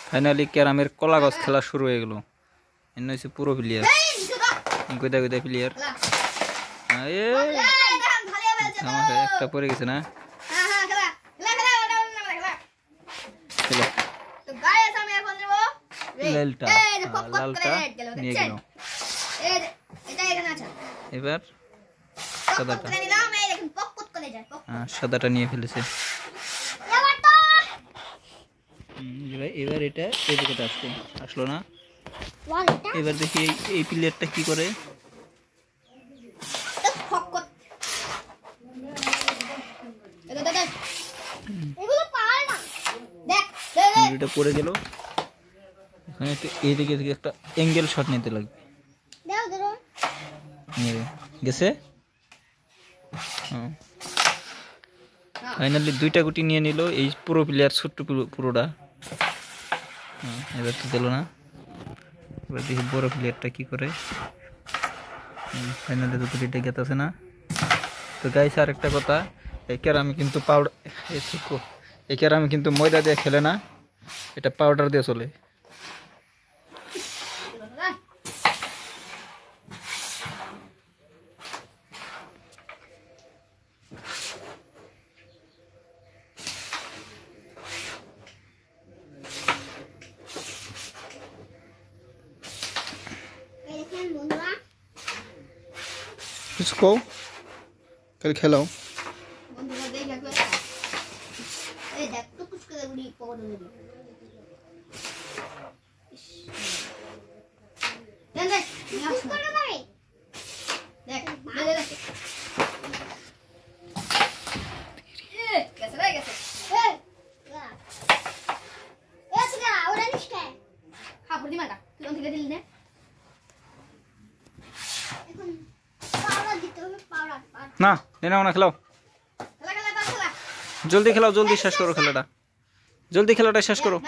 Finally ক্যারামের কলা গাছ খেলা শুরু হয়ে গেল। এনে হচ্ছে পুরো প্লেয়ার, গোদা গোদা প্লেয়ার। একটা পড়ে গেছে না, লালটা নিয়ে গেল। এবার সাদাটা, সাদাটা নিয়ে ফেলেছে। এবার এটা এই দিকে আসলো না। এবার দেখি এই প্লেয়ারটা কি করে। এটা পড়ে গেল। এখানে এইদিকে একটা অ্যাঙ্গেল শট নিতে লাগবে। গেছে। ফাইনালি দুইটা গুটি নিয়ে নিল এই পুরো প্লেয়ার, ছোট্ট পুরোটা। এবার তো দিল না। এবার দেখি বড় প্লেয়ারটা কি করে। ফাইনালি তো গুটিটা গেতেছে না। তো গাইস আর একটা কথা, এই ক্যারামে কিন্তু পাউডার, এই ক্যারামে কিন্তু ময়দা দিয়ে খেলে না, এটা পাউডার দিয়ে চলে। কিছু কও, কাল খেলাও। না নেনাও না, খেলাও জলদি, খেলাও জলদি, শেষ করো খেলাটা, জলদি খেলাটা শেষ করো।